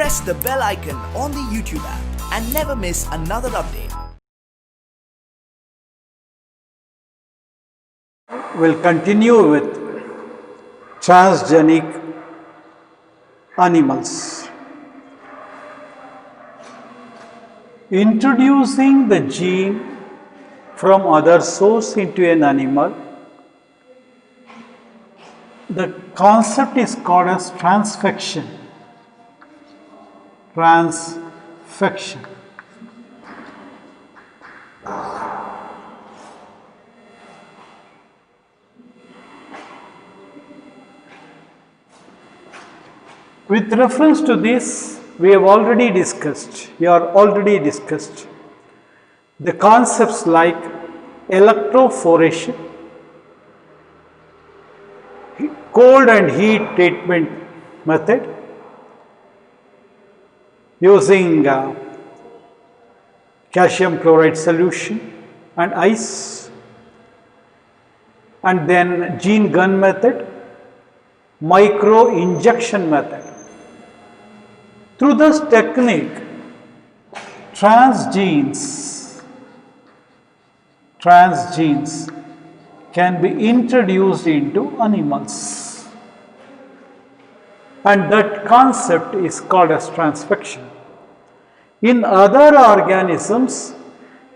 press the bell icon on the YouTube app and never miss another update. We'll continue with transgenic animals. Introducing the gene from other source into an animal, the concept is called as transfection. Transfection. With reference to this, we have already discussed, the concepts like electrophoration, cold and heat treatment method, using calcium chloride solution and ice, and then gene gun method, micro injection method. Through this technique, transgenes can be introduced into animals, and that concept is called as transfection. In other organisms,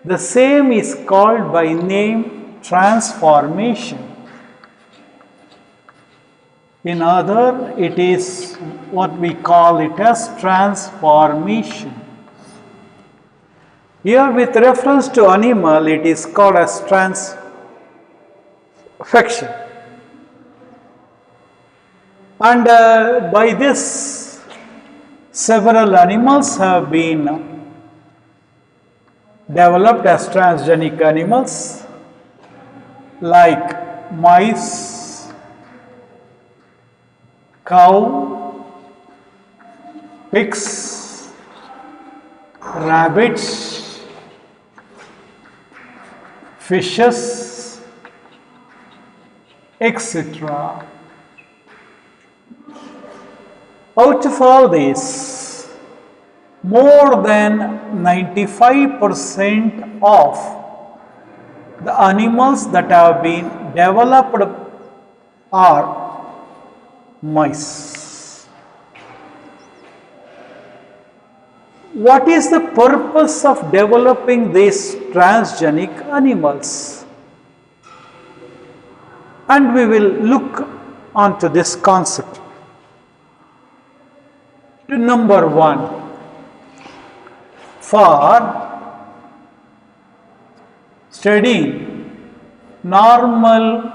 the same is called by name transformation. In other, it is what we call it as transformation. Here, with reference to animal, it is called as transfection. And by this, several animals have been developed as transgenic animals, like mice, cow, pigs, rabbits, fishes, etc. Out of all these, more than 95% of the animals that have been developed are mice. What is the purpose of developing these transgenic animals? And we will look onto this concept. Number one, for studying normal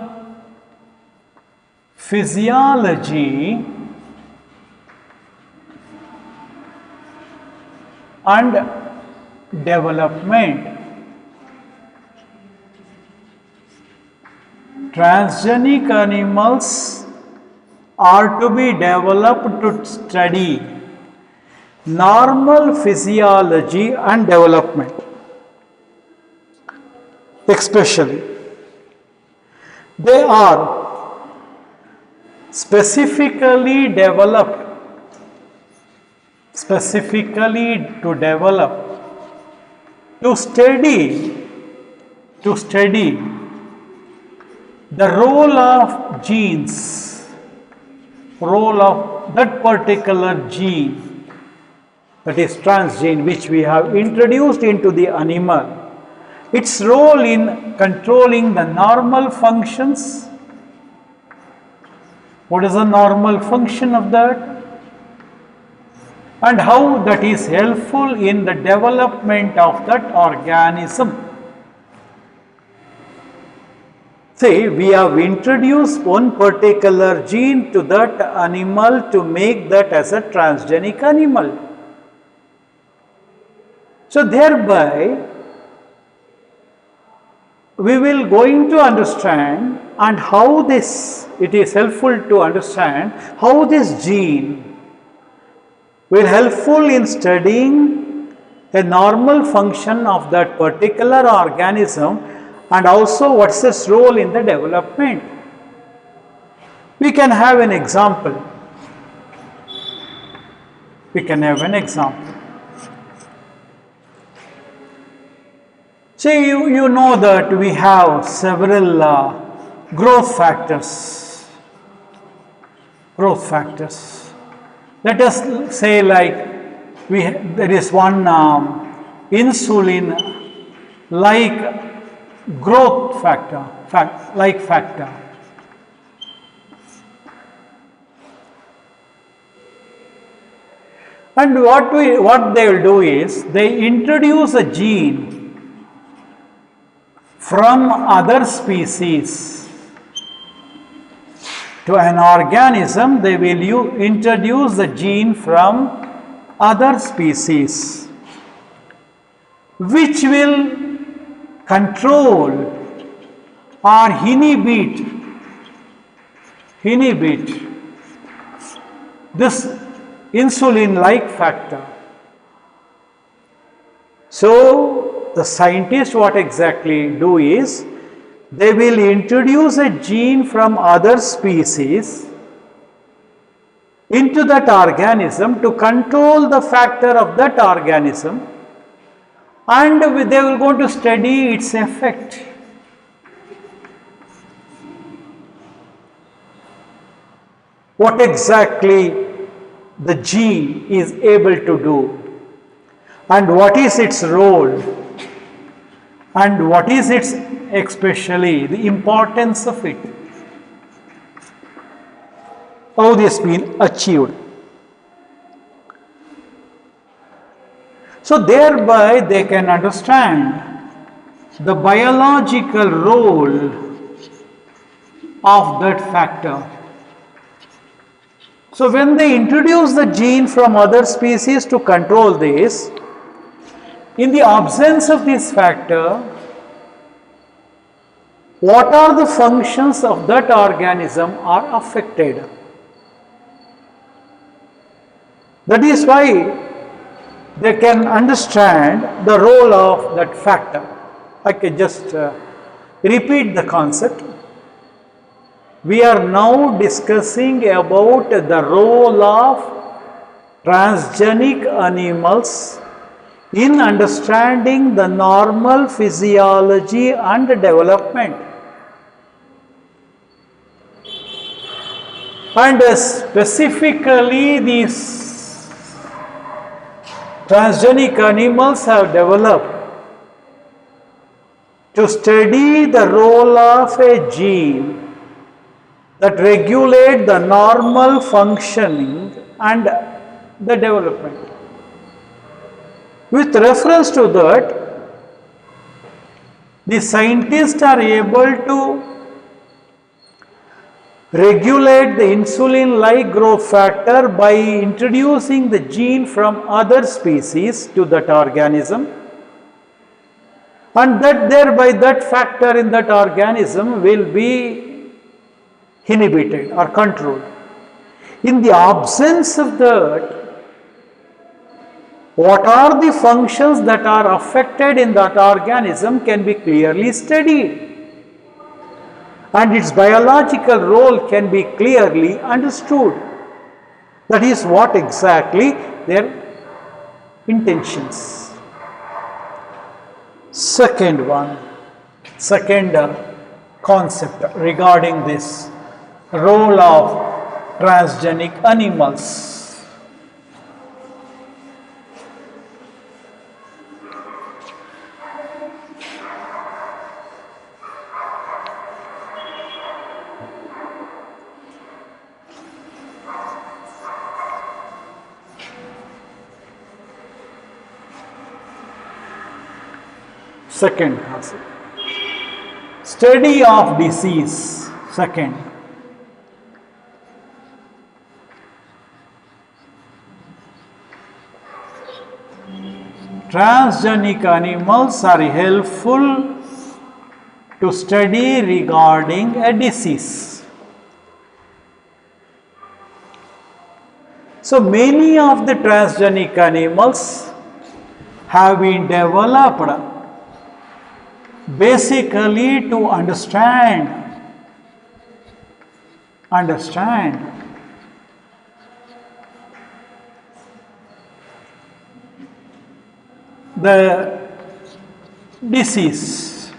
physiology and development, transgenic animals are to be developed to study normal physiology and development. Especially, they are specifically developed to study the role of genes, role of that particular gene, that is transgene, which we have introduced into the animal, its role in controlling the normal functions. What is the normal function of that? And how that is helpful in the development of that organism. See, we have introduced one particular gene to that animal to make that as a transgenic animal. So thereby, we will going to understand and how this, it is helpful to understand how this gene will helpful in studying the normal function of that particular organism and also what's its role in the development. We can have an example. We can have an example. See, you know that we have several growth factors. Growth factors. Let us say like there is one insulin-like growth factor, factor. And what they will do is they introduce a gene from other species to an organism. They will introduce the gene from other species, which will control or inhibit this insulin-like factor. So the scientists what exactly do is they will introduce a gene from other species into that organism to control the factor of that organism, and they will go to study its effect. What exactly the gene is able to do, and what is its role, and what is its especially the importance of it, how this been achieved. So thereby they can understand the biological role of that factor. So when they introduce the gene from other species to control this, in the absence of this factor, what are the functions of that organism are affected. That is why they can understand the role of that factor. I can just repeat the concept. We are now discussing about the role of transgenic animals in understanding the normal physiology and development. And specifically these transgenic animals have developed to study the role of a gene that regulate the normal functioning and the development. With reference to that, the scientists are able to regulate the insulin-like growth factor by introducing the gene from other species to that organism, and that thereby that factor in that organism will be inhibited or controlled. In the absence of that, what are the functions that are affected in that organism can be clearly studied, and its biological role can be clearly understood. That is what exactly their intentions. Second concept regarding this role of transgenic animals. Second concept, study of disease. Second, transgenic animals are helpful to study regarding a disease. So many of the transgenic animals have been developed basically to understand the disease,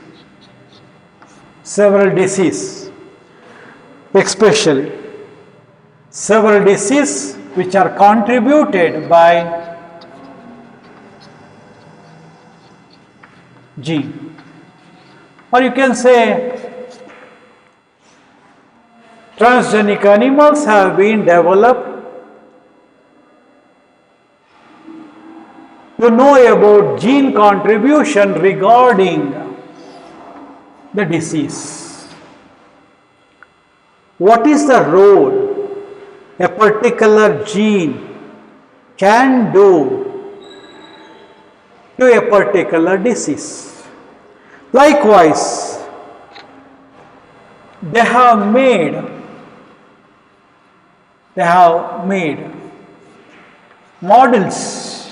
several disease, especially several disease which are contributed by gene, or you can say transgenic animals have been developed to know about gene contribution regarding the disease. What is the role a particular gene can do to a particular disease? Likewise, they have made models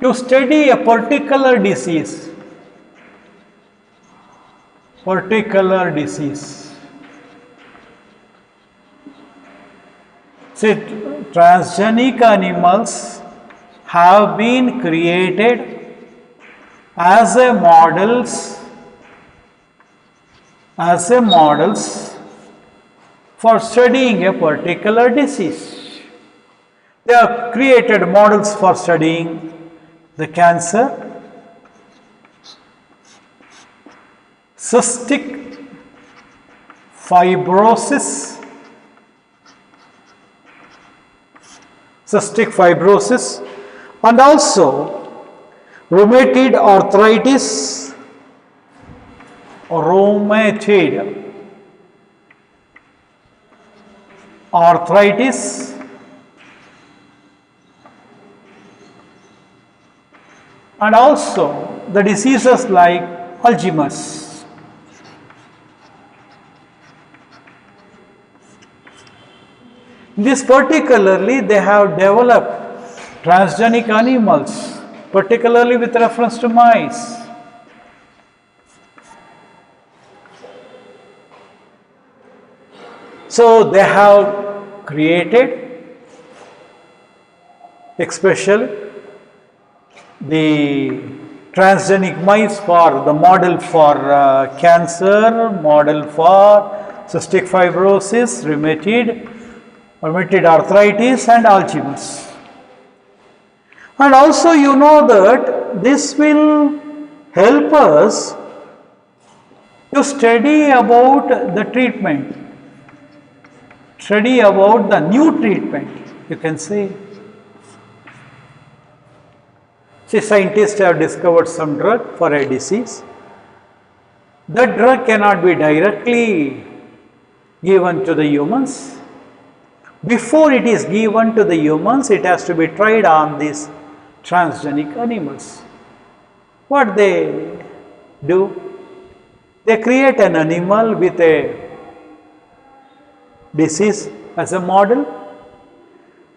to study a particular disease. See, transgenic animals have been created as a models for studying a particular disease. They have created models for studying the cancer, cystic fibrosis, and also rheumatoid arthritis, and also the diseases like Alzheimer's. This particularly they have developed transgenic animals, particularly with reference to mice. So they have created especially the transgenic mice for the model for cancer, model for cystic fibrosis, rheumatoid arthritis and Alzheimer's. And also you know that this will help us to study about the treatment, study about the new treatment, you can say. See, scientists have discovered some drug for a disease. That drug cannot be directly given to the humans. Before it is given to the humans, it has to be tried on these transgenic animals. What they do? They create an animal with a disease as a model,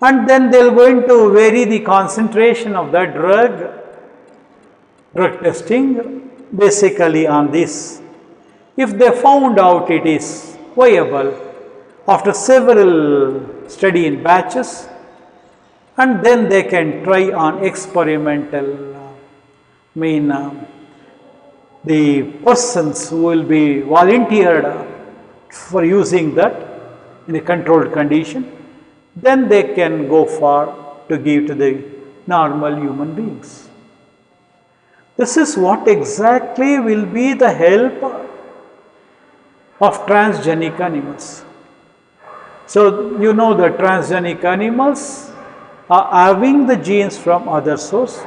and then they are going to vary the concentration of that drug testing basically on this. If they found out it is viable after several study in batches, and then they can try on experimental, the persons who will be volunteered for using that in a controlled condition, then they can go for to give to the normal human beings. This is what exactly will be the help of transgenic animals. So you know that transgenic animals are having the genes from other source.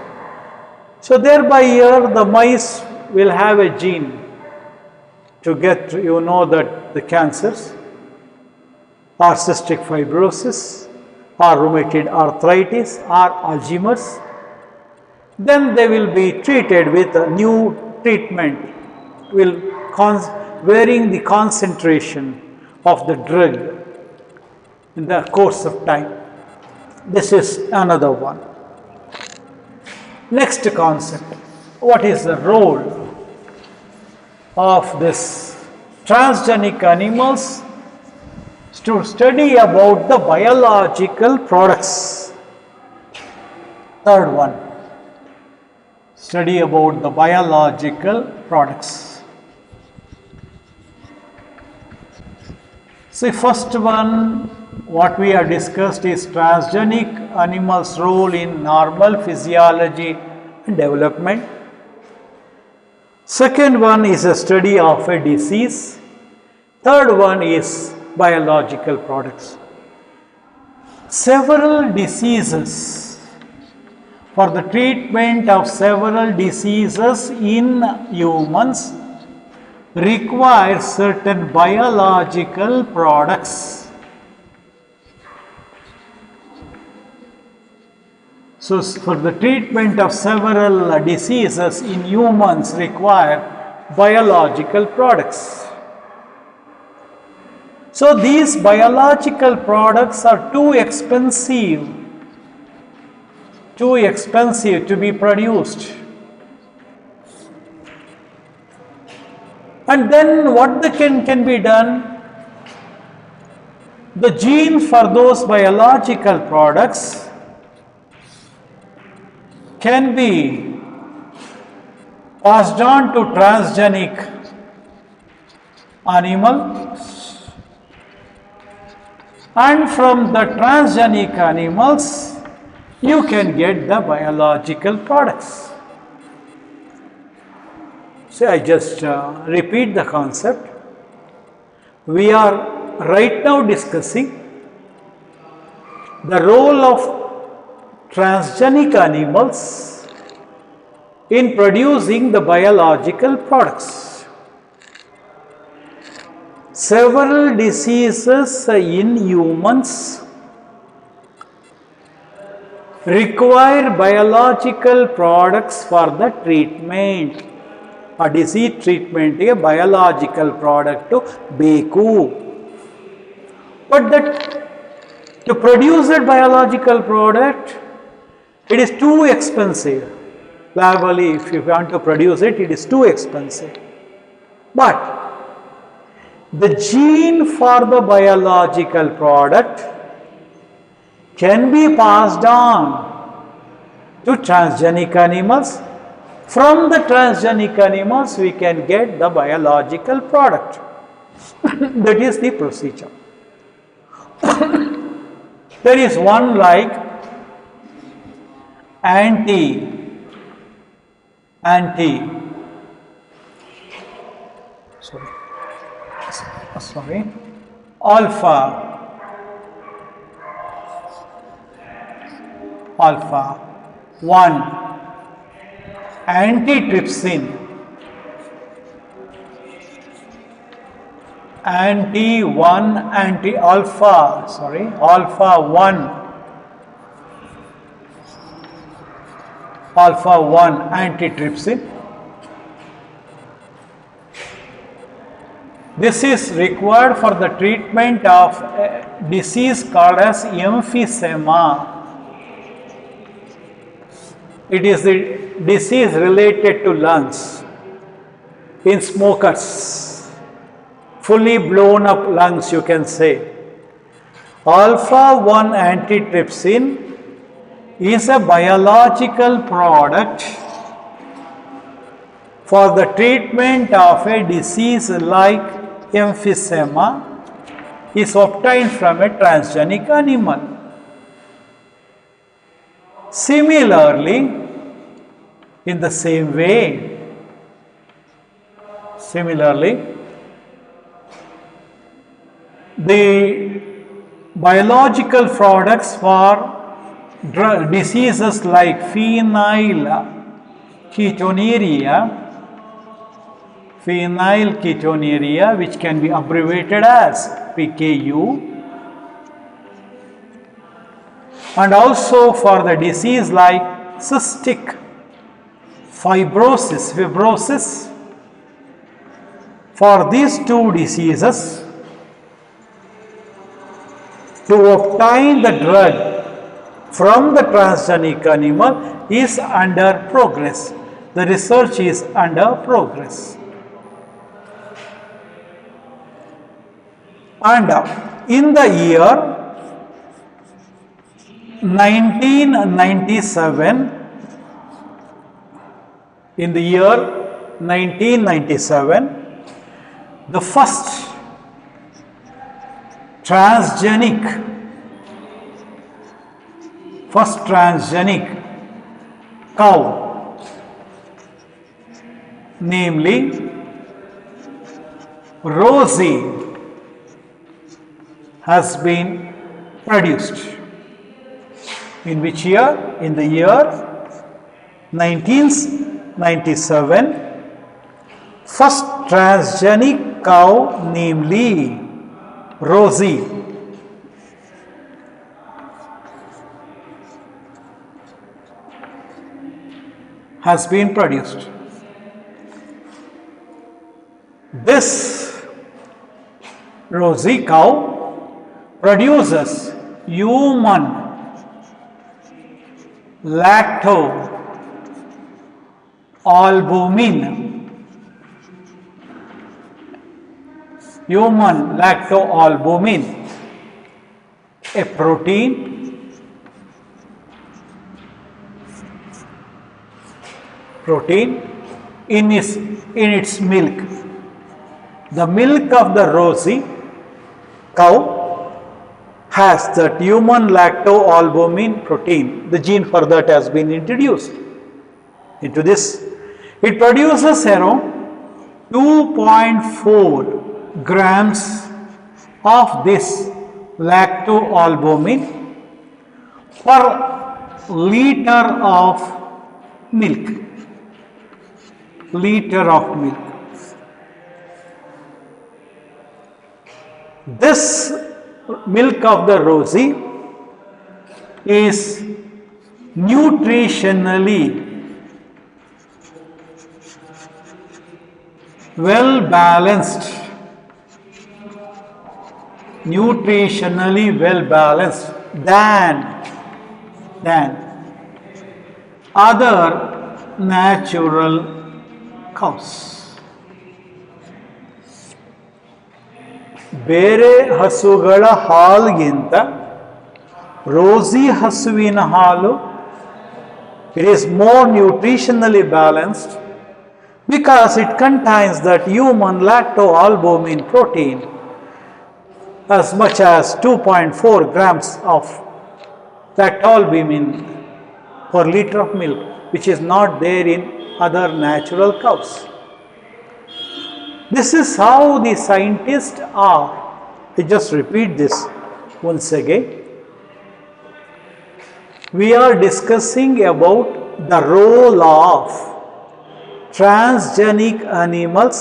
So thereby here the mice will have a gene to get, you know, that the cancers or cystic fibrosis or rheumatoid arthritis or Alzheimer's. Then they will be treated with a new treatment, varying the concentration of the drug in the course of time. This is another one. Next concept, what is the role of this transgenic animals to study about the biological products Third one, study about the biological products. See, first one, what we have discussed is transgenic animals' role in normal physiology and development. Second one is a study of a disease. Third one is biological products. Several diseases, for the treatment of several diseases in humans, require certain biological products. So, for the treatment of several diseases in humans require biological products. So, these biological products are too expensive to be produced. And then what can be done? The gene for those biological products can be passed on to transgenic animal, and from the transgenic animals you can get the biological products. So I just repeat the concept. We are right now discussing the role of transgenic animals in producing the biological products. Several diseases in humans require biological products for the treatment. A disease treatment a biological product ಬೇಕು. But to produce that biological product, it is too expensive. Globally, if you want to produce it, it is too expensive. But the gene for the biological product can be passed on to transgenic animals. From the transgenic animals, we can get the biological product. That is the procedure. There is one like alpha 1 antitrypsin, alpha 1 antitrypsin. This is required for the treatment of a disease called as emphysema. It is the disease related to lungs in smokers, fully blown up lungs, you can say. Alpha 1 antitrypsin is a biological product for the treatment of a disease like emphysema, is obtained from a transgenic animal. Similarly, in the same way, the biological products for diseases like phenylketonuria, which can be abbreviated as PKU, and also for the disease like cystic fibrosis. For these two diseases, to obtain the drug from the transgenic animal is under progress. The research is under progress. And in the year 1997, in the year 1997, the first transgenic cow, namely Rosie, has been produced. In which year? In the year 1997, first transgenic cow, namely Rosie, has been produced. This Rosie cow produces human lacto-albumin. Human lacto-albumin, a protein in its milk. The milk of the Rosie cow has that human lacto-albumin protein. The gene for that has been introduced into this. It produces around 2.4 grams of this lacto-albumin per liter of milk. This milk of the Rosie is nutritionally well balanced than other natural cows. ಬೇರೆ ಹಸುಗಳ ಹಾಲಿಗಿಂತ ರೋಸಿ ಹಸುವಿನ ಹಾಲು, it is more nutritionally balanced because it contains that human lacto-albumin protein as much as 2.4 grams of lacto-albumin per liter of milk, which is not there in other natural cows. This is how the scientists are. I just repeat this once again. We are discussing about the role of transgenic animals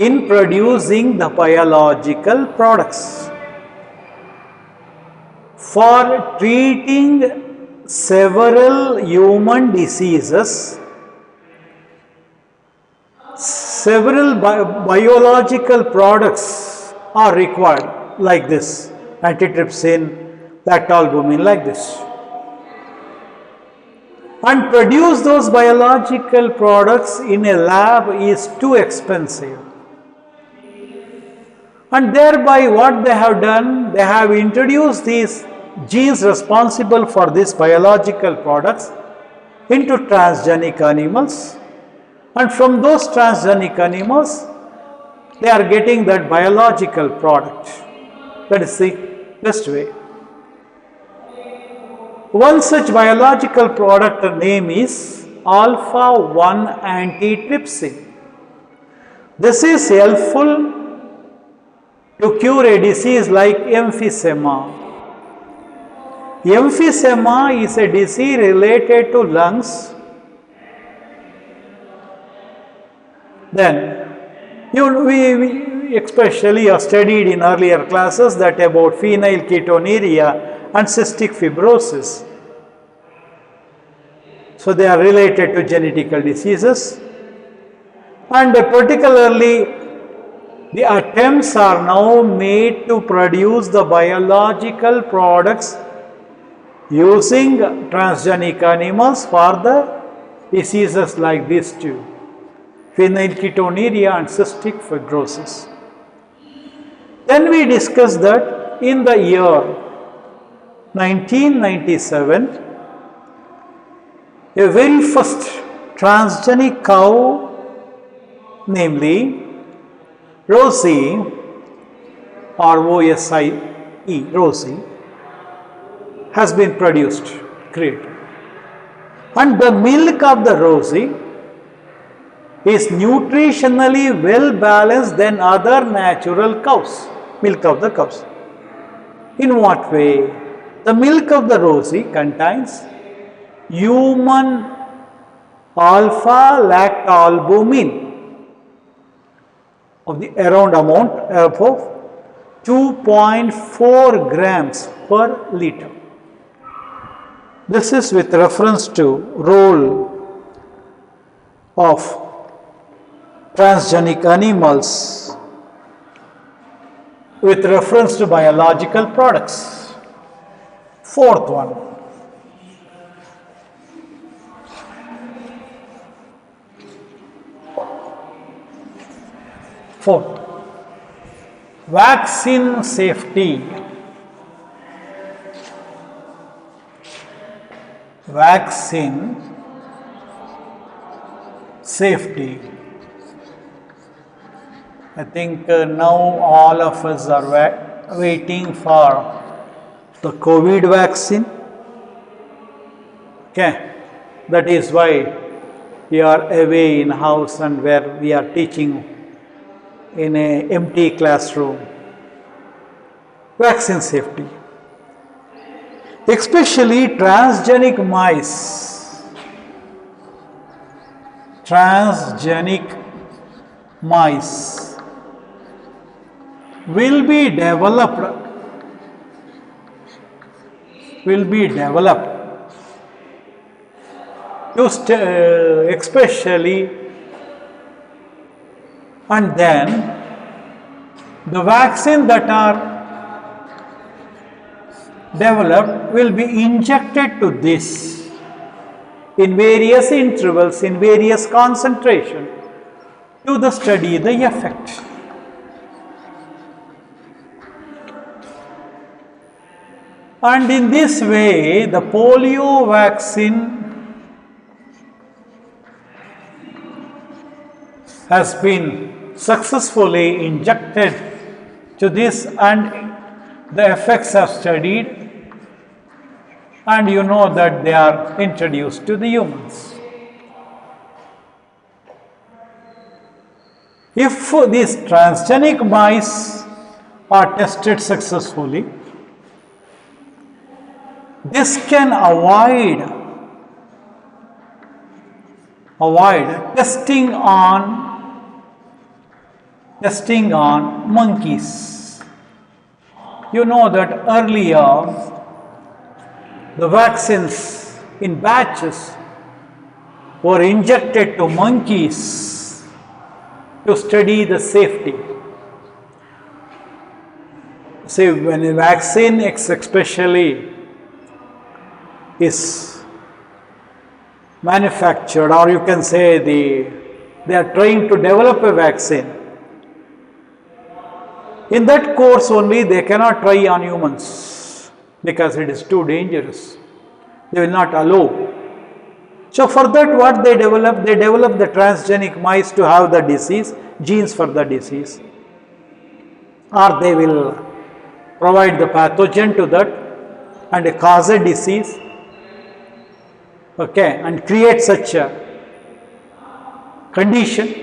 in producing the biological products for treating several human diseases. Several biological products are required like this, antitrypsin, lacto-albumin, like this. And produce those biological products in a lab is too expensive. And thereby what they have done, they have introduced these genes responsible for these biological products into transgenic animals. And from those transgenic animals, they are getting that biological product. That is the best way. One such biological product name is alpha-1 antitrypsin. This is helpful to cure a disease like emphysema. Emphysema is a disease related to lungs. Then, we especially have studied in earlier classes that about phenylketonuria and cystic fibrosis. So, they are related to genetical diseases, and particularly the attempts are now made to produce the biological products using transgenic animals for the diseases like these two, phenylketonuria and cystic fibrosis. Then we discussed that in the year 1997, a very first transgenic cow, namely Rosie, R-O-S-I-E, Rosie, has been produced, created. And the milk of the Rosie is nutritionally well balanced than other natural cows, milk of the cows. In what way? The milk of the Rosie contains human alpha lactalbumin of the around amount of 2.4 grams per liter. This is with reference to role of transgenic animals with reference to biological products. Fourth one. Fourth, vaccine safety. Vaccine safety. I think now all of us are waiting for the COVID vaccine. Okay, that is why we are away in house and where we are teaching in an empty classroom. Vaccine safety. Especially transgenic mice. Transgenic mice will be developed to especially, and then the vaccine that are developed will be injected to this in various intervals, in various concentration to study the effect. And in this way, the polio vaccine has been successfully injected to this, and the effects are studied, and you know that they are introduced to the humans. If these transgenic mice are tested successfully, this can avoid testing on monkeys. You know that earlier the vaccines in batches were injected to monkeys to study the safety. See, when a vaccine especially is manufactured, or you can say they are trying to develop a vaccine, in that course only they cannot try on humans because it is too dangerous. They will not allow. So for that, what they develop? They develop the transgenic mice to have the disease, genes for the disease, or they will provide the pathogen to that and cause a disease, okay, and create such a condition,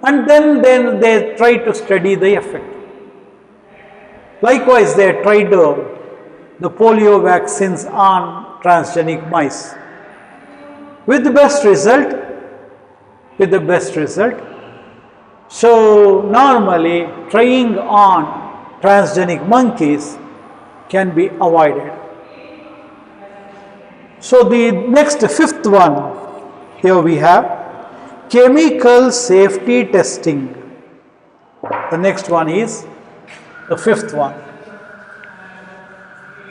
and then they try to study the effect. Likewise, they tried the polio vaccines on transgenic mice with the best result. So normally trying on transgenic monkeys can be avoided. So the next fifth one, here we have chemical safety testing. The next one is the fifth one.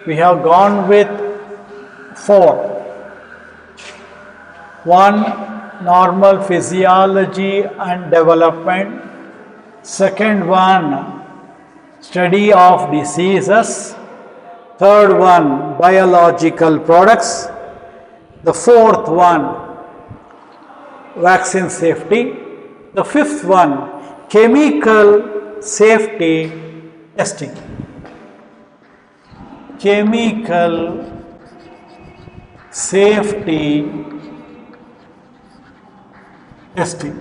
We have gone with 4. One, normal physiology and development. Second one, study of diseases. third one biological products, the fourth one vaccine safety, the fifth one chemical safety testing. Chemical safety testing.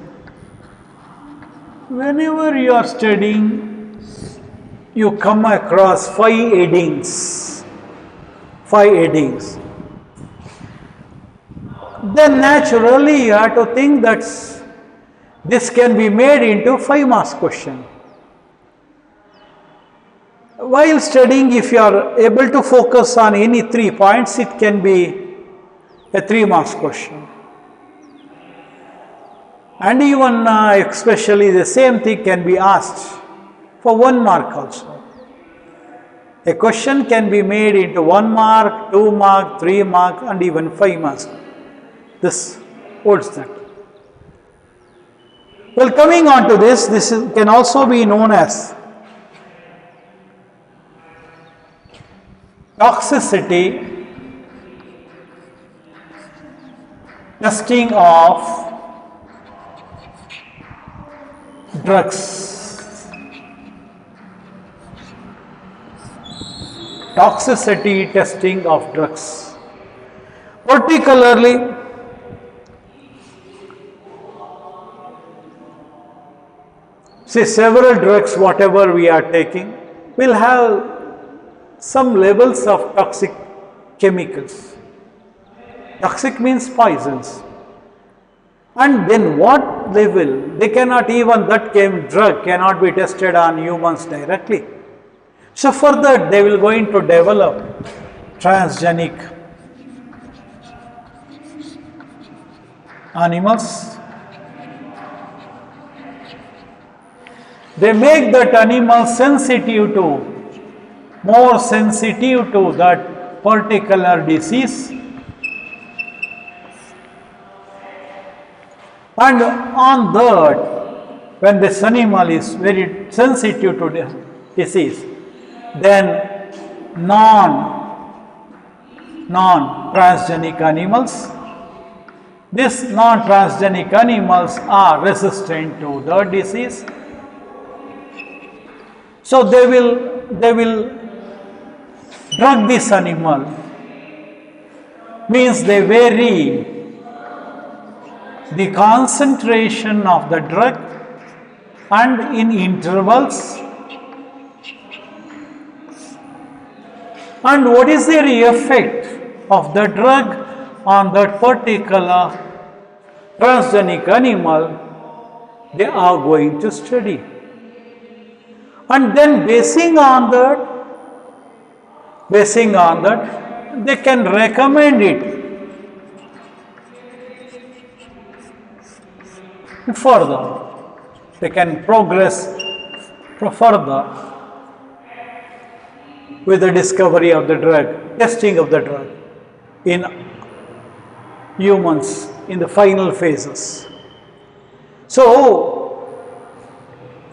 Whenever you are studying, you come across 5 headings. 5 headings. Then naturally you have to think that this can be made into 5 marks question. While studying, if you are able to focus on any 3 points, it can be a 3 marks question. And even especially the same thing can be asked for 1 mark also. A question can be made into 1 mark, 2 mark, 3 mark and even 5 marks. This holds that. Well, coming on to this can also be known as toxicity testing of drugs. Toxicity testing of drugs. Particularly, say several drugs whatever we are taking will have some levels of toxic chemicals. Toxic means poisons. And then what they will, they cannot even, that drug cannot be tested on humans directly. So for that they will going to develop transgenic animals. They make that animal more sensitive to that particular disease. And on that, when this animal is very sensitive to the disease, then non-transgenic animals, these non-transgenic animals are resistant to the disease. So they will drug this animal, means they vary the concentration of the drug and in intervals. And what is the effect of the drug on that particular transgenic animal, they are going to study. And then basing on that, they can recommend it further. They can progress further with the discovery of the drug, testing of the drug in humans in the final phases. So,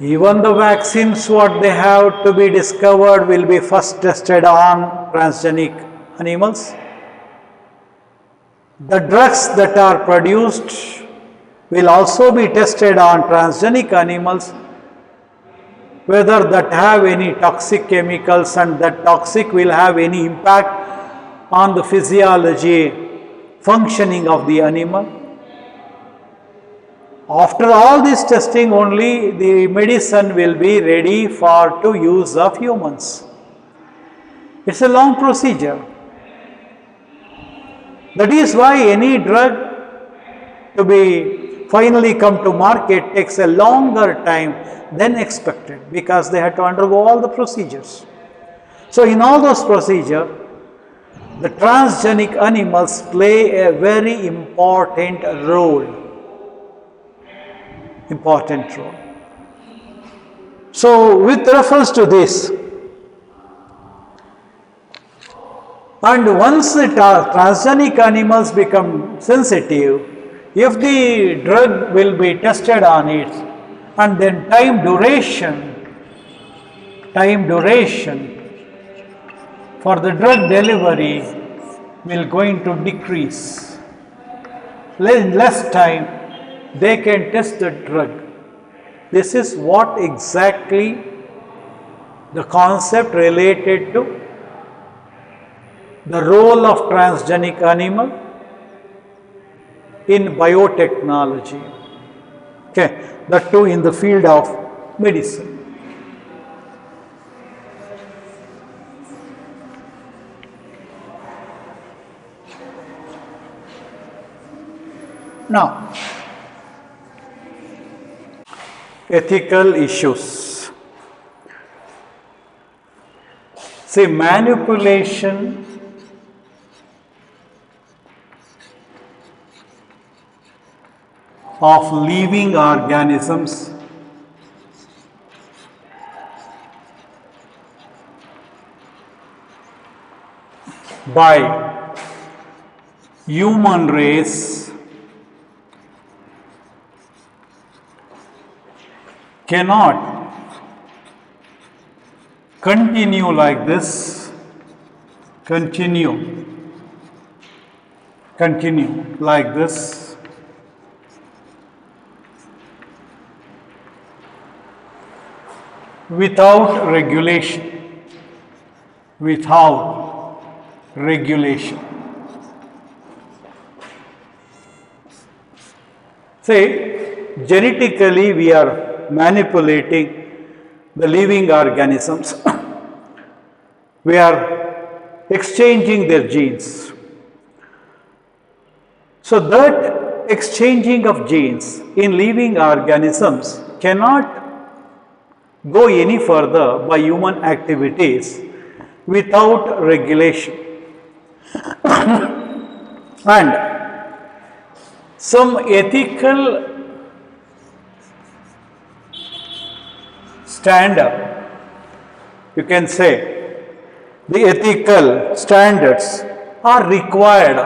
even the vaccines what they have to be discovered will be first tested on transgenic animals. The drugs that are produced will also be tested on transgenic animals, whether that have any toxic chemicals and that toxic will have any impact on the physiology functioning of the animal. After all this testing only, the medicine will be ready for to use of humans. It's a long procedure. That is why any drug to be finally come to market takes a longer time than expected, because they had to undergo all the procedures. So in all those procedures, the transgenic animals play a very important role. So with reference to this, and once the transgenic animals become sensitive, if the drug will be tested on it, and then time duration for the drug delivery will going to decrease. In less time they can test the drug. This is what exactly the concept related to the role of transgenic animal in biotechnology. Okay, that too in the field of medicine. Now, ethical issues. See, manipulation of living organisms by human race cannot continue like this, continue like this without regulation. Say, genetically we are manipulating the living organisms. We are exchanging their genes. So that exchanging of genes in living organisms cannot go any further by human activities without regulation. And some ethical standard, you can say, the ethical standards are required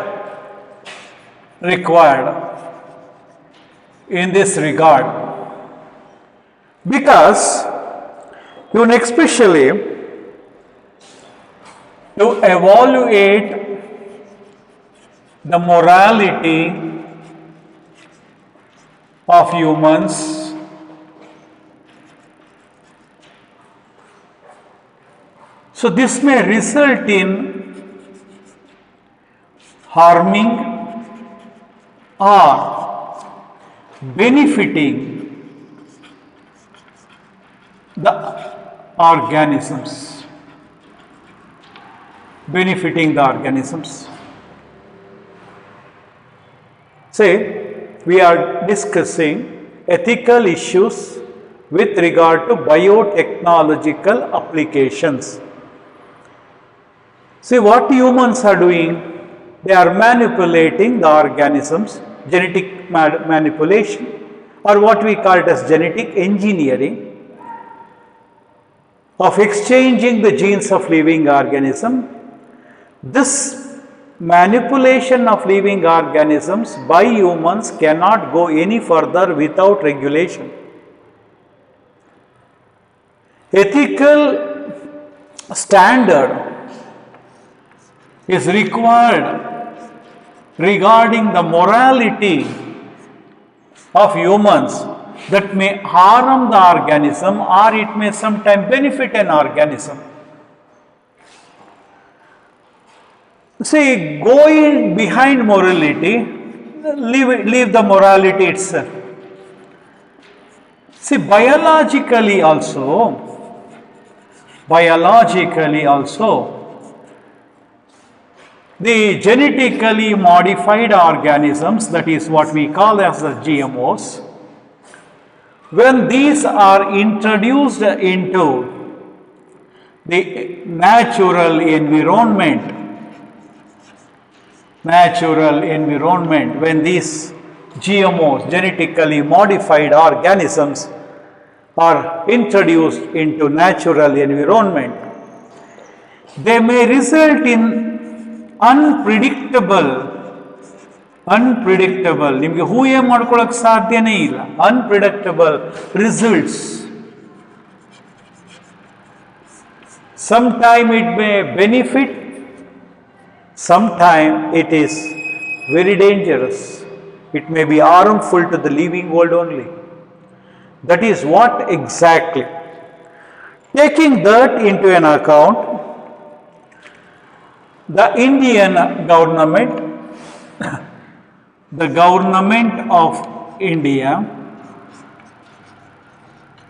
in this regard, because even especially to evaluate the morality of humans, so this may result in harming or benefiting the organisms. Say, we are discussing ethical issues with regard to biotechnological applications. See, what humans are doing, they are manipulating the organisms, genetic manipulation, or what we call it as genetic engineering, of exchanging the genes of living organism. This manipulation of living organisms by humans cannot go any further without regulation. Ethical standard is required regarding the morality of humans that may harm the organism or it may sometimes benefit an organism. See, going behind morality, leave the morality itself. See, biologically also, the genetically modified organisms, that is what we call as the GMOs, when these are introduced into the natural environment, when these GMOs, genetically modified organisms, are introduced into natural environment, they may result in unpredictable, ನಿಮಗೆ ಊಹೆ ಮಾಡ್ಕೊಳ್ಳೋಕೆ ಸಾಧ್ಯನೇ ಇಲ್ಲ, unpredictable results. sometime it may benefit, sometime it is very dangerous. It may be harmful to the living world only. That is what exactly. Taking that into an account, the Indian government, the government of India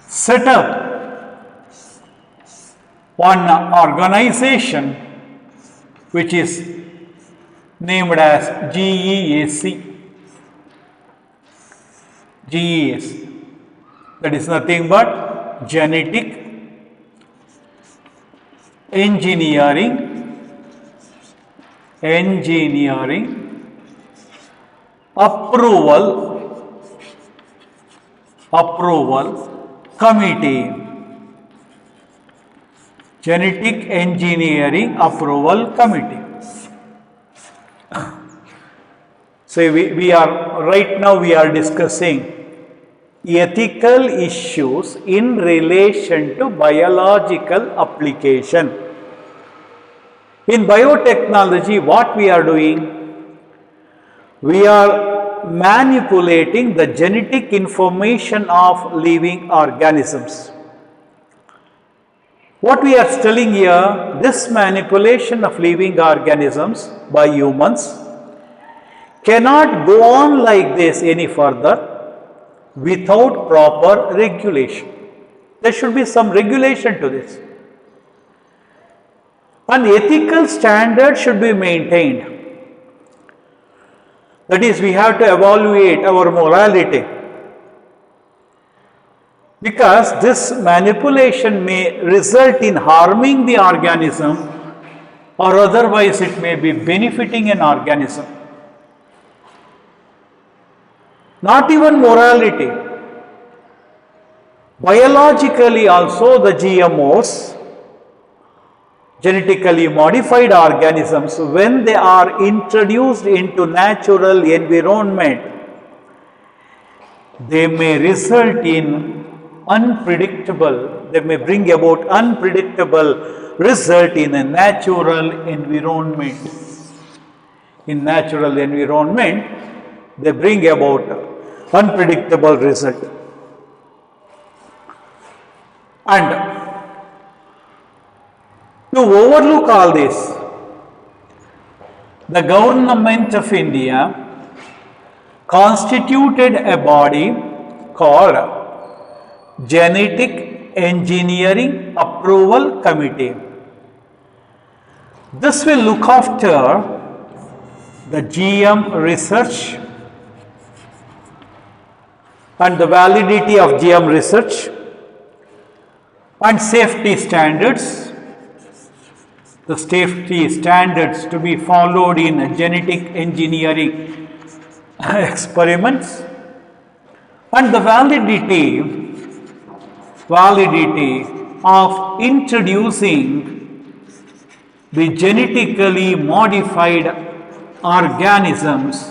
set up one organization which is named as GEAC. GEAC. That is nothing but Genetic Engineering Approval Committee. Genetic Engineering Approval Committee. So we are right now we are discussing ethical issues in relation to biological application. In biotechnology, what we are doing? We are manipulating the genetic information of living organisms. What we are telling here, this manipulation of living organisms by humans cannot go on like this any further without proper regulation. There should be some regulation to this. An ethical standard should be maintained. That is, we have to evaluate our morality. Because this manipulation may result in harming the organism, or otherwise it may be benefiting an organism. Not even morality. Biologically also the GMOs, genetically modified organisms, when they are introduced into natural environment, they may result in they may bring about unpredictable result in a natural environment. In natural environment, they bring about unpredictable result. And to overlook all this, the government of India constituted a body called Genetic Engineering Approval Committee. This will look after the GM research and the validity of GM research and safety standards. The safety standards to be followed in genetic engineering experiments, and the validity of introducing the genetically modified organisms,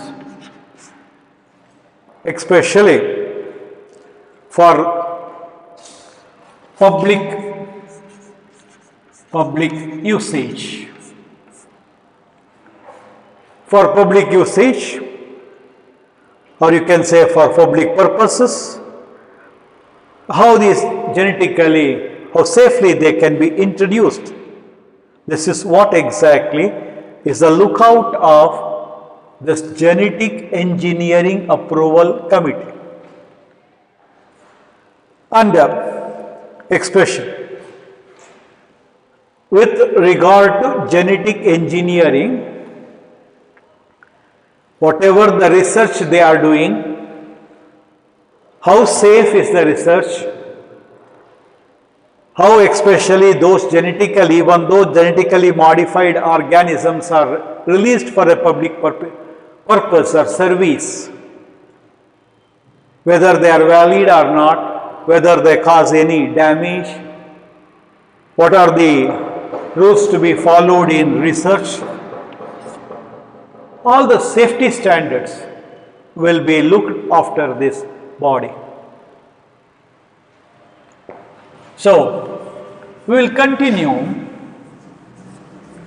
especially for public usage. For public usage, or you can say for public purposes, how safely they can be introduced. This is what exactly is the lookout of this Genetic Engineering Approval Committee. And expression. With regard to genetic engineering, whatever the research they are doing, how safe is the research, how especially those even though genetically modified organisms are released for a public purpose or service, whether they are valid or not, whether they cause any damage, what are the rules to be followed in research. All the safety standards will be looked after this body. So, we will continue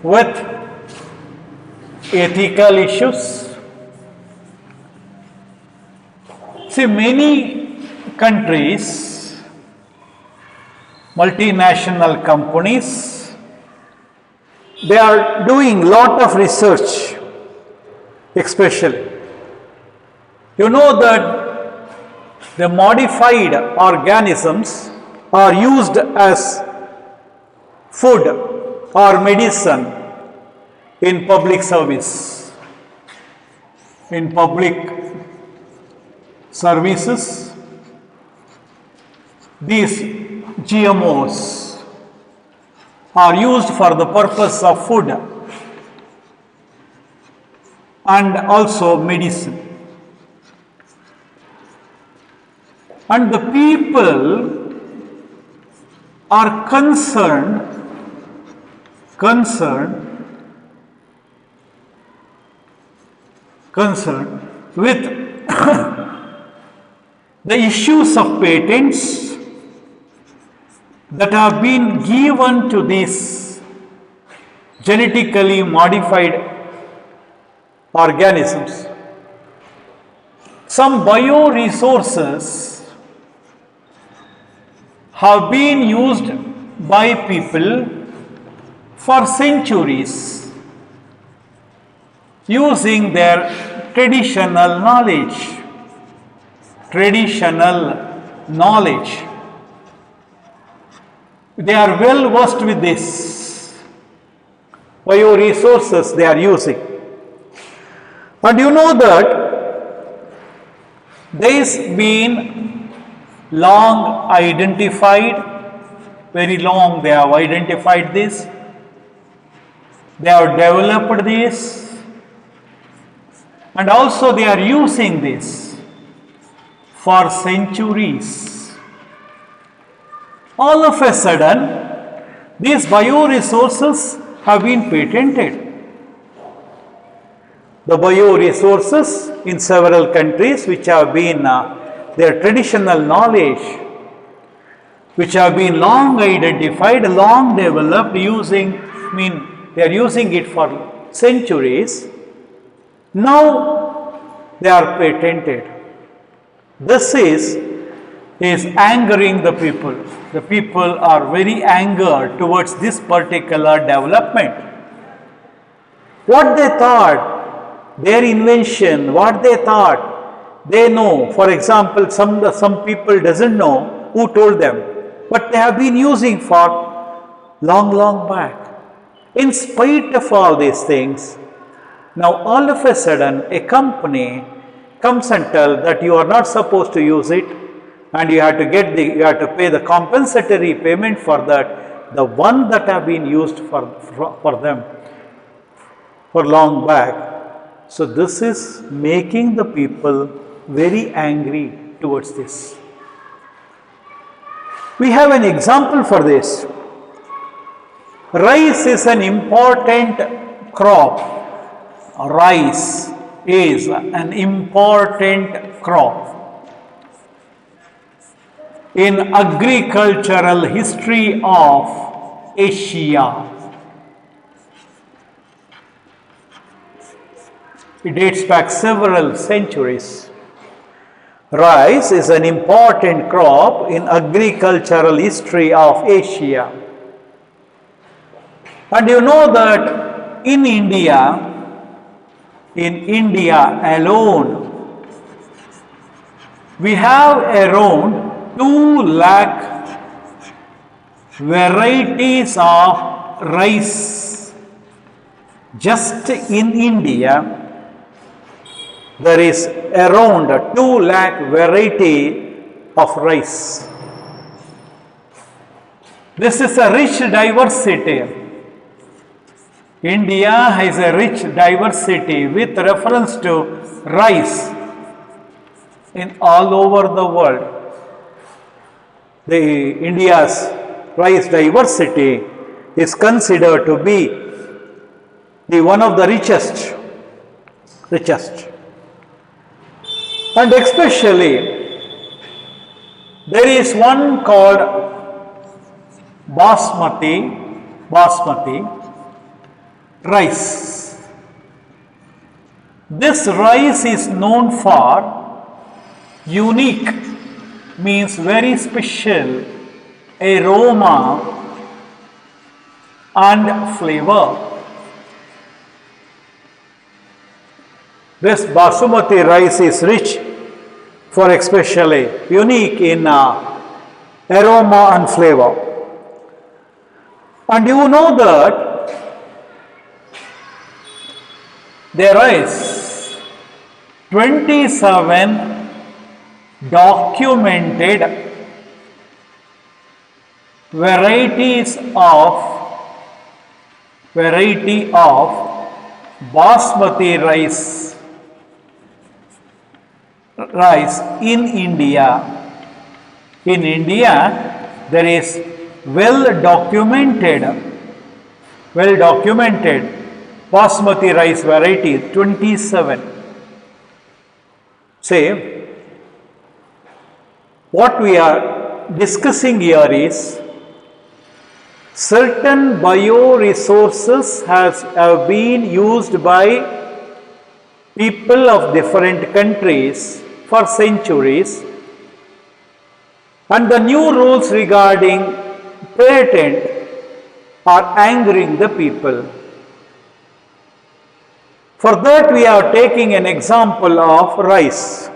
with ethical issues. See, many countries, multinational companies, they are doing lot of research, especially. You know that the modified organisms are used as food or medicine in public service, in public services. These GMOs are used for the purpose of food and also medicine. And the people are concerned with the issues of patents that have been given to these genetically modified organisms. Some bioresources have been used by people for centuries using their traditional knowledge. They are well versed with this bioresources they are using. And you know that there's been long identified, very long they have identified this, they have developed this, and also they are using this for centuries. All of a sudden, these bioresources have been patented. The bioresources in several countries which have been their traditional knowledge, which have been long identified, long developed, they are using it for centuries. Now they are patented. This is angering the people. The people are very angered towards this particular development. What they thought, their invention, what they thought, they know. For example, some people doesn't know who told them, but they have been using for long back. In spite of all these things, now all of a sudden a company comes and tells that you are not supposed to use it, and you have to pay the compensatory payment for that, the one that have been used for them for long back. So this is making the people very angry towards this. We have an example for this. Rice is an important crop. Rice is an important crop in agricultural history of Asia. It dates back several centuries. Rice is an important crop in agricultural history of Asia. And you know that in India alone, we have around 2 lakh varieties of rice. Just in India, there is around 2 lakh variety of rice. This is a rich diversity. India has a rich diversity with reference to rice in all over the world. India's rice diversity is considered to be one of the richest. And especially, there is one called basmati, rice. This rice is known for unique, means very special aroma and flavor. This basmati rice is rich for especially unique in aroma and flavor. And you know that there is 27 documented varieties of basmati rice in India. In India, there is well documented basmati rice variety 27. Say, what we are discussing here is certain bioresources have been used by people of different countries for centuries, and the new rules regarding patent are angering the people. For that, we are taking an example of rice.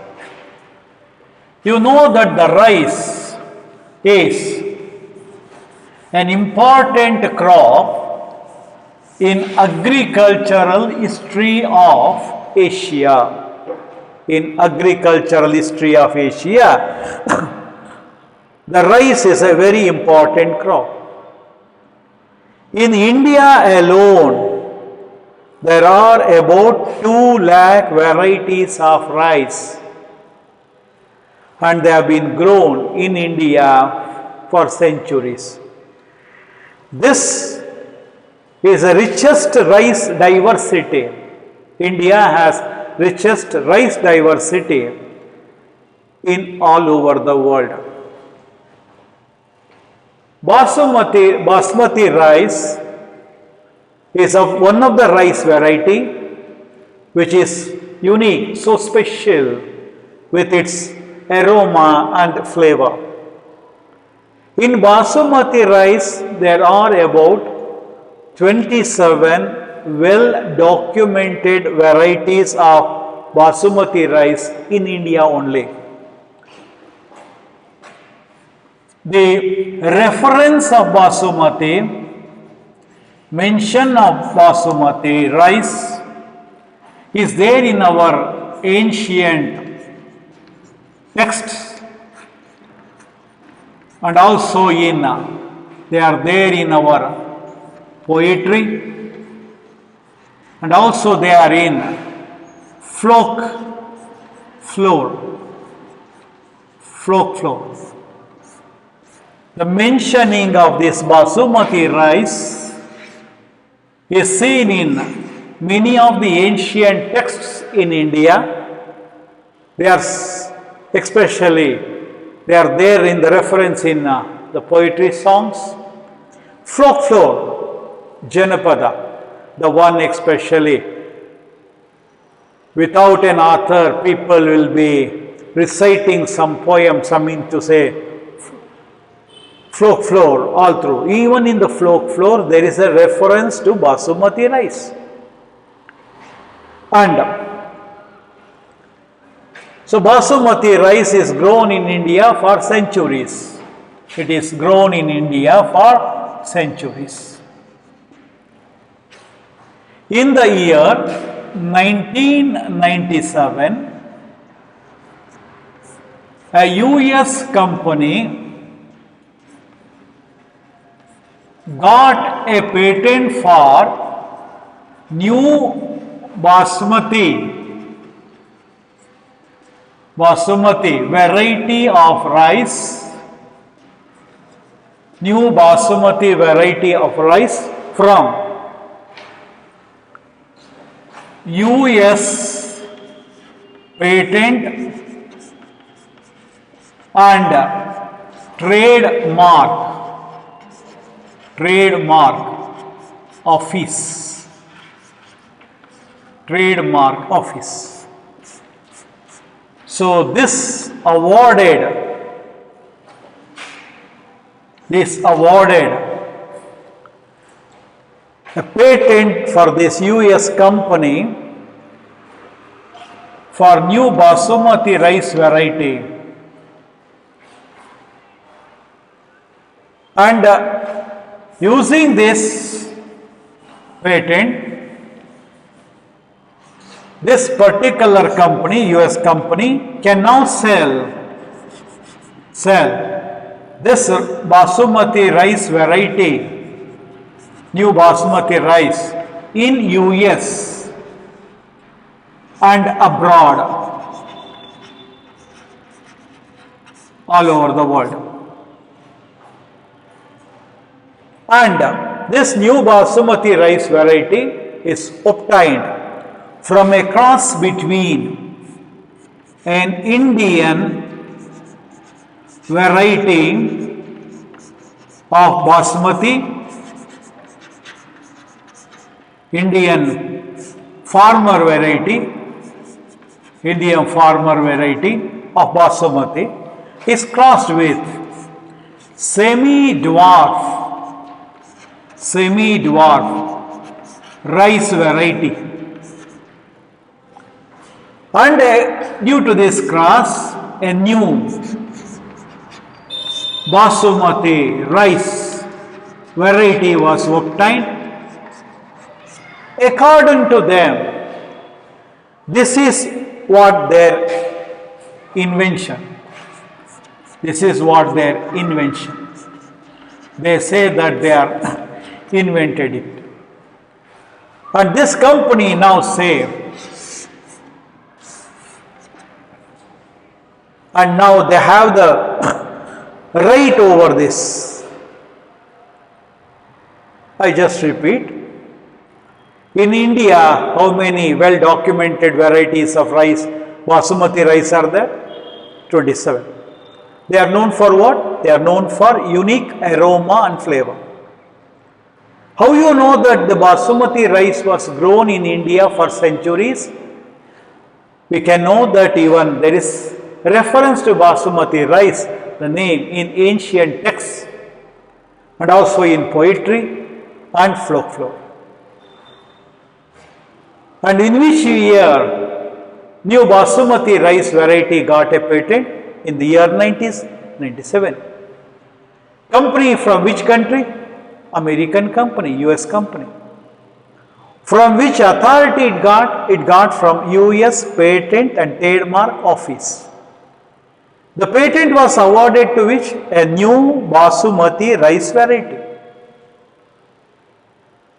You know that the rice is an important crop in agricultural history of Asia. In agricultural history of Asia, the rice is a very important crop. In India alone, there are about 2 lakh varieties of rice, and they have been grown in India for centuries. This is the richest rice diversity. India has richest rice diversity in all over the world. Basmati rice is one of the rice variety which is unique, so special with its aroma and flavor. In basmati rice, there are about 27 well documented varieties of basmati rice in India only. The reference of basmati, mention of basmati rice is there in our ancient texts, and also they are there in our poetry, and also they are in folklore. The mentioning of this basmati rice is seen in many of the ancient texts in India. They are there in the reference in the poetry songs. Folklore, Janapada, the one especially. Without an author, people will be reciting some poem, something to say, folklore all through. Even in the folklore, there is a reference to basmati rice. And so basmati rice is grown in India for centuries. It is grown in India for centuries. In the year 1997, a US company got a patent for new basmati variety of rice, from US Patent and Trademark Office. Trademark Office. So this awarded a patent for this US company for new basmati rice variety, and using this patent, this particular company, US company, can now sell this basmati rice variety, new basmati rice, in US and abroad, all over the world. And this new basmati rice variety is obtained from a cross between an Indian variety of basmati, Indian farmer variety of basmati is crossed with semi-dwarf rice variety, and due to this cross, a new basmati rice variety was obtained. According to them, this is what their invention. They say that they are invented it. And this company now say, and now they have the right over this. I just repeat. In India, how many well documented varieties of rice, basmati rice are there? 27. They are known for what? They are known for unique aroma and flavor. How you know that the basmati rice was grown in India for centuries? We can know that even there is reference to basmati rice, the name, in ancient texts and also in poetry and folklore. And in which year new basmati rice variety got a patent? In the year 1997. Company from which country? American company, US company. From which authority it got? It got from US Patent and Trademark Office. The patent was awarded to which? A new basmati rice variety.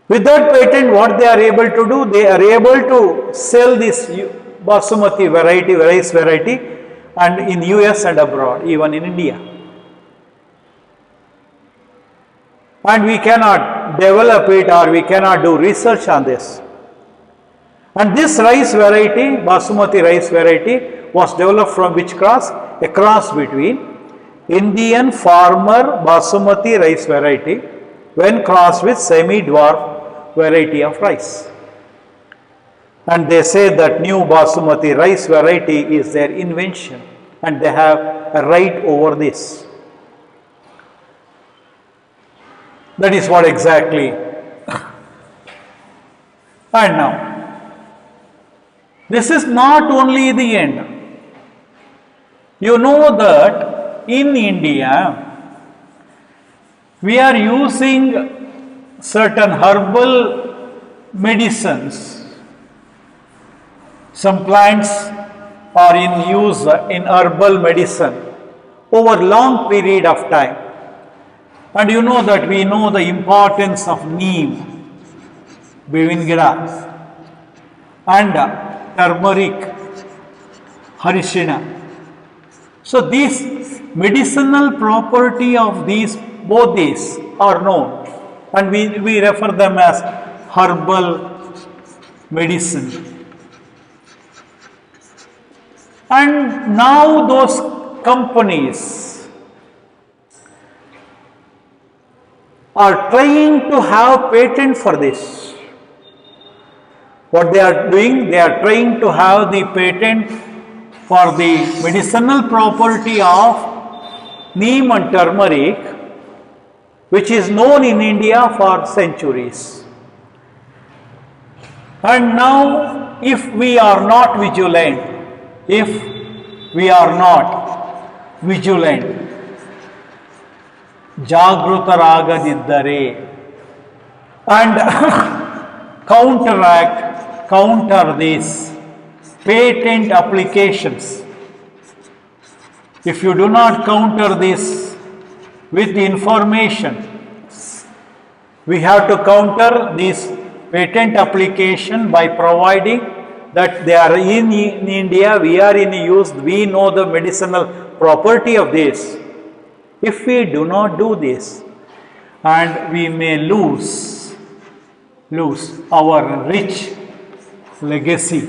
With that patent, what they are able to do? They are able to sell this basmati variety, rice variety, and in US and abroad, even in India. And we cannot develop it, or we cannot do research on this. And this rice variety, basmati rice variety, was developed from which cross? A cross between Indian farmer basmati rice variety when crossed with semi-dwarf variety of rice. And they say that new basmati rice variety is their invention, and they have a right over this. That is what exactly. And now, this is not only the end. You know that in India, we are using certain herbal medicines. Some plants are in use in herbal medicine over long period of time. And you know that we know the importance of neem, bevingida, and turmeric, harishina. So these medicinal property of both these are known, and we refer them as herbal medicine. And now those companies are trying to have patent for this. What they are doing, they are trying to have the patent for the medicinal property of neem and turmeric, which is known in India for centuries. And now, if we are not vigilant, jagrutaragadidare, and counter these patent applications. If you do not counter this with information, we have to counter this patent application by providing that they are in India, we are in use, we know the medicinal property of this. If we do not do this, and we may lose our rich legacy.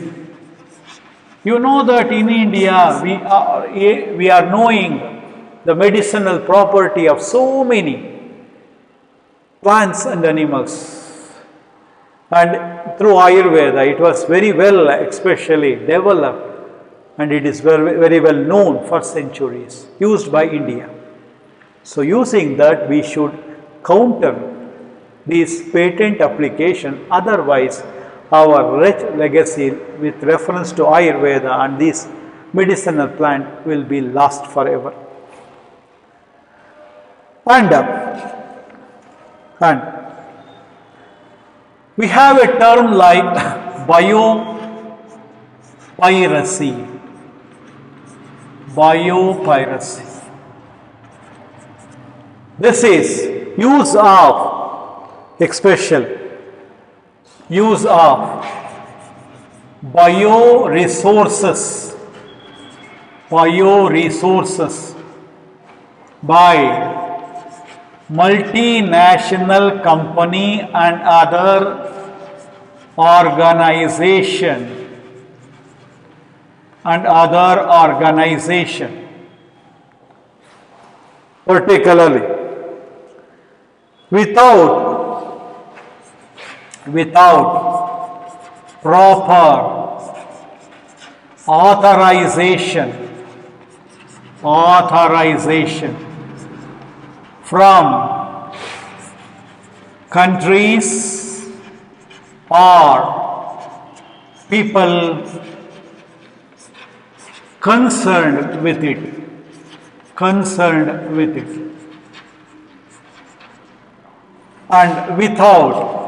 You know that in India we are knowing the medicinal property of so many plants and animals. And through Ayurveda, it was very well especially developed, and it is very, very well known for centuries, used by India. So using that, we should counter this patent application, otherwise our rich legacy with reference to Ayurveda and this medicinal plant will be lost forever. And we have a term like biopiracy. This is use of bioresources by multinational company and other organization particularly without proper authorization from countries or people concerned with it, and without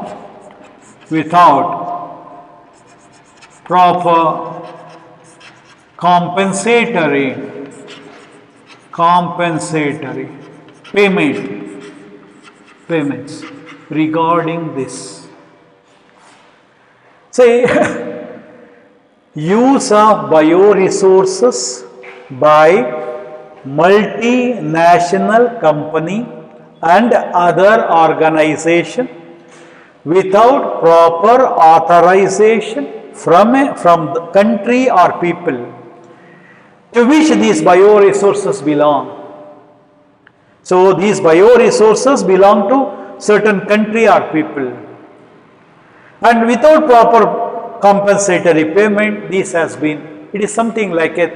proper compensatory payments regarding this. Say, use of bioresources by multinational company and other organization without proper authorization from the country or people to which these bioresources belong. So these bioresources belong to certain country or people, and without proper compensatory payment, it is something like a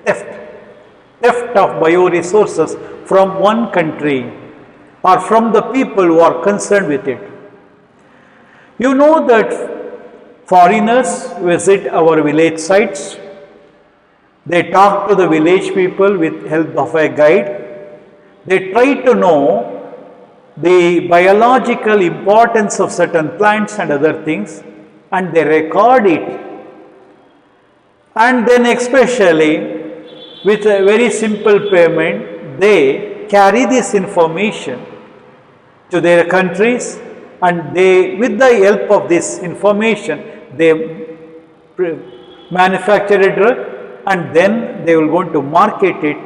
theft of bioresources from one country or from the people who are concerned with it. You know that foreigners visit our village sites. They talk to the village people with help of a guide. They try to know the biological importance of certain plants and other things, and they record it. And then especially with a very simple payment, they carry this information to their countries, and they, with the help of this information, they manufacture a drug, and then they will go to market it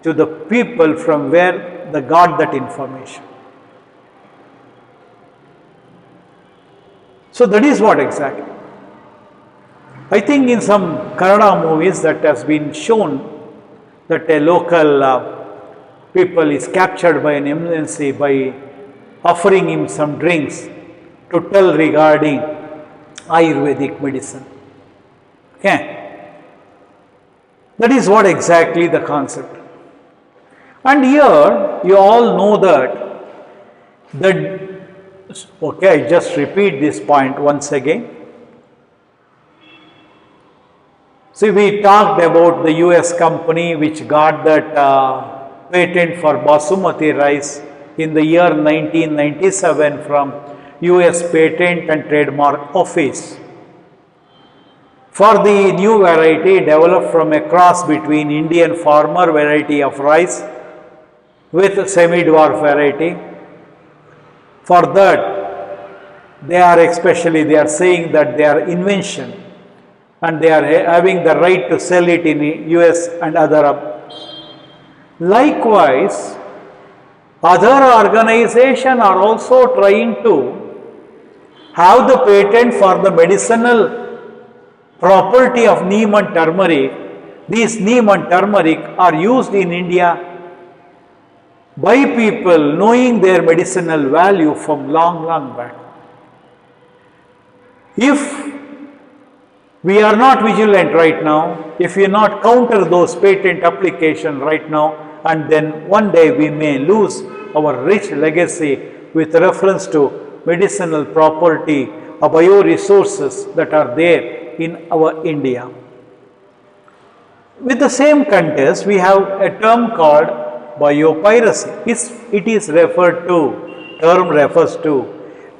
to the people from where they got that information. So that is what exactly. I think in some Kannada movies that has been shown that a local people is captured by an emergency by offering him some drinks to tell regarding Ayurvedic medicine. Okay, that is what exactly the concept. And here you all know that okay, I just repeat this point once again. See, we talked about the US company which got that patent for basmati rice in the year 1997 from US Patent and Trademark Office. For the new variety developed from a cross between Indian farmer variety of rice with semi-dwarf variety. For that, they are saying that they are invention and they are having the right to sell it in US and other. Likewise, other organizations are also trying to have the patent for the medicinal property of neem and turmeric. These neem and turmeric are used in India by people knowing their medicinal value from long back. If we are not vigilant right now, if we not counter those patent applications right now, and then one day we may lose our rich legacy with reference to medicinal property or bioresources that are there in our India. With the same context, we have a term called biopiracy. Term refers to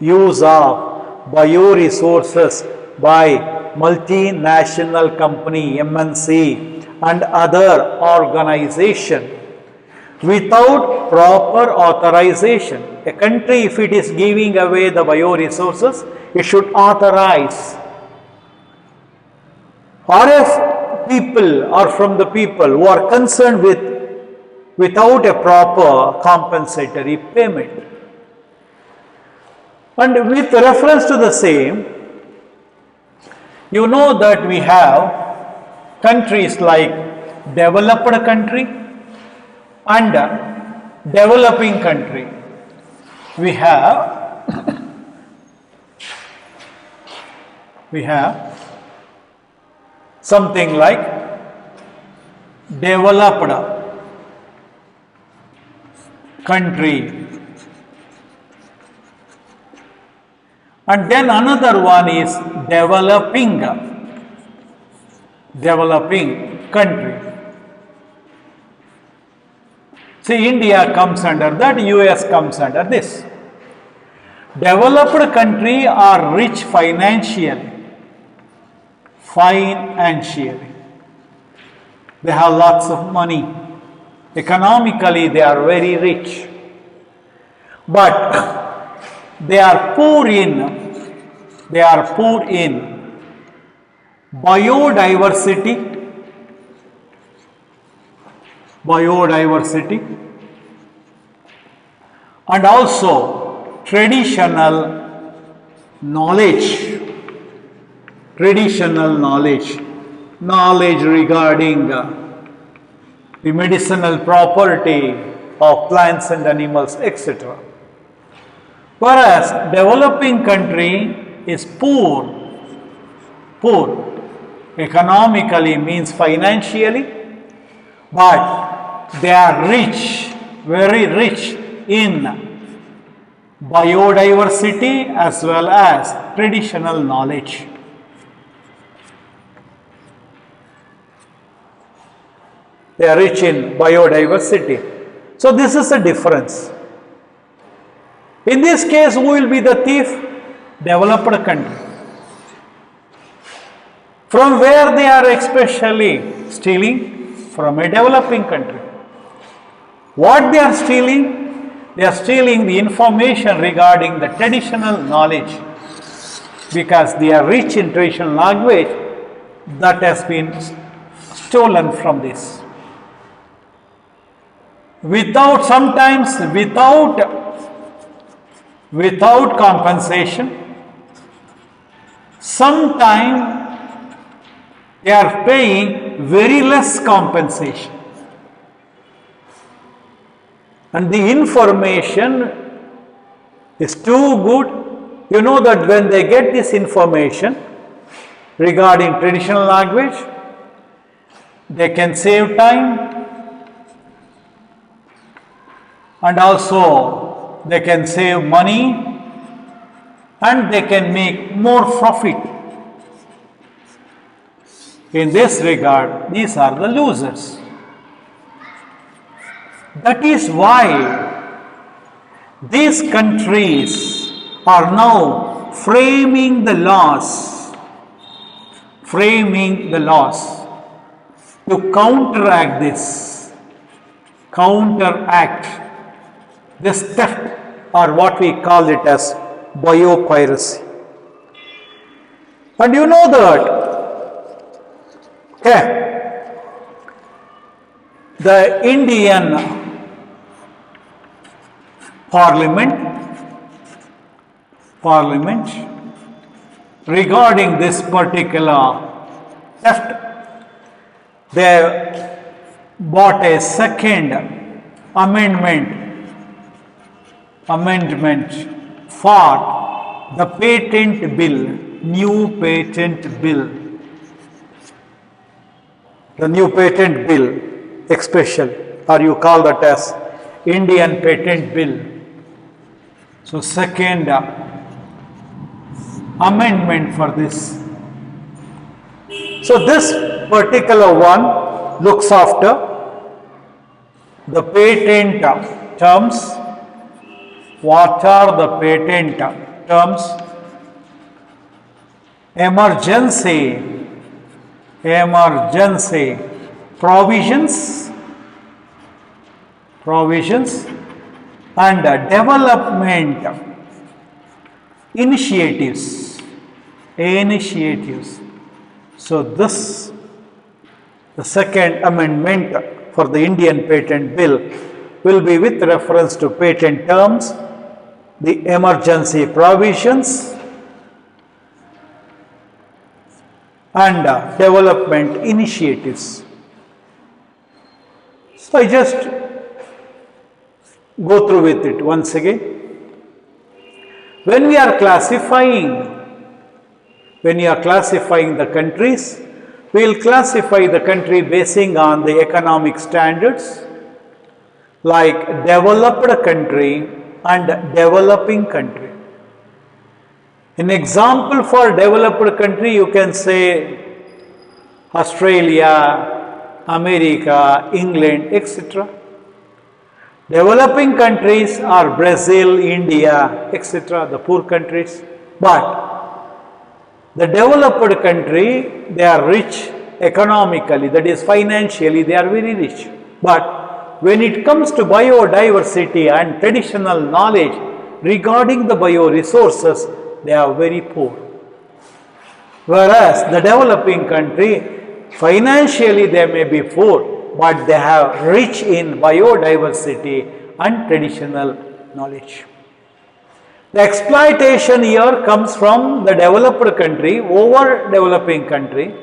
use of bioresources by multinational company, MNC and other organization without proper authorization. A country, if it is giving away the bioresources, it should authorize. Or if people or from the people who are concerned without a proper compensatory payment. And with reference to the same, you know that we have countries like developed country and developing country. We have something like developed country, and then another one is developing country. See, India comes under that, US comes under this. Developed country are rich financially. They have lots of money. Economically, they are very rich. But they are poor in biodiversity and also traditional knowledge regarding the medicinal property of plants and animals, etc. Whereas developing country is poor economically, means financially, but they are rich, very rich in biodiversity as well as traditional knowledge. They are rich in biodiversity. So this is the difference. In this case, who will be the thief? Developed country. From where they are especially stealing? From a developing country. What they are stealing? They are stealing the information regarding the traditional knowledge, because they are rich in traditional language that has been stolen from this. Sometimes without compensation, sometimes they are paying very less compensation. And the information is too good, You know that when they get this information regarding traditional language, they can save time and also they can save money and they can make more profit. In this regard, these are the losers. That is why these countries are now framing the laws to counteract this theft, or what we call it as biopiracy. And you know that the Indian Parliament regarding this particular theft, they bought a second amendment for the patent bill, new patent bill. The new patent bill, especially, or you call that as Indian patent bill. So, second amendment for this. So, this particular one looks after the patent terms. What are the patent terms? Emergency provisions and development initiatives. So this, the second amendment for the Indian patent bill, will be with reference to patent terms, the emergency provisions and development initiatives. So I just go through with it once again. When we are classifying the countries, we will classify the country basing on the economic standards like developed country and developing country. An example for developed country, you can say Australia, America, England, etc. Developing countries are Brazil, India, etc., the poor countries. But the developed country, they are rich economically, that is financially, they are very rich. But when it comes to biodiversity and traditional knowledge regarding the bioresources, they are very poor. Whereas the developing country, financially they may be poor, but they have rich in biodiversity and traditional knowledge. The exploitation here comes from the developed country over developing country.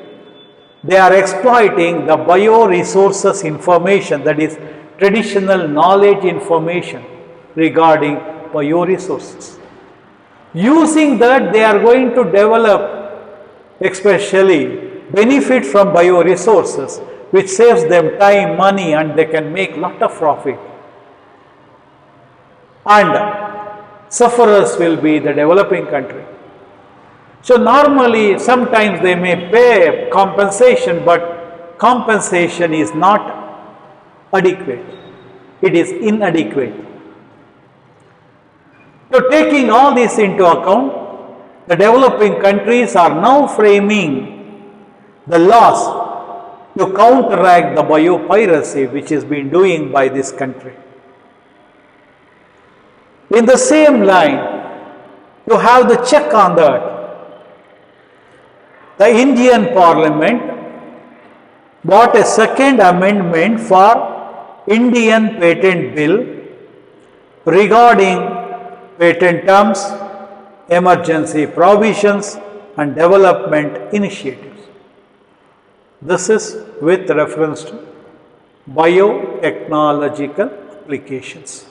They are exploiting the bioresources information, that is traditional knowledge information regarding bioresources. Using that, they are going to develop, especially benefit from bioresources, which saves them time, money, and they can make lot of profit. And sufferers will be the developing country. So normally, sometimes they may pay compensation, but compensation is not adequate. It is inadequate. So taking all this into account, the developing countries are now framing the laws to counteract the biopiracy which is being doing by this country. In the same line, to have the check on that, the Indian Parliament brought a second amendment for Indian Patent Bill regarding patent terms, emergency provisions and development initiatives. This is with reference to biotechnological applications.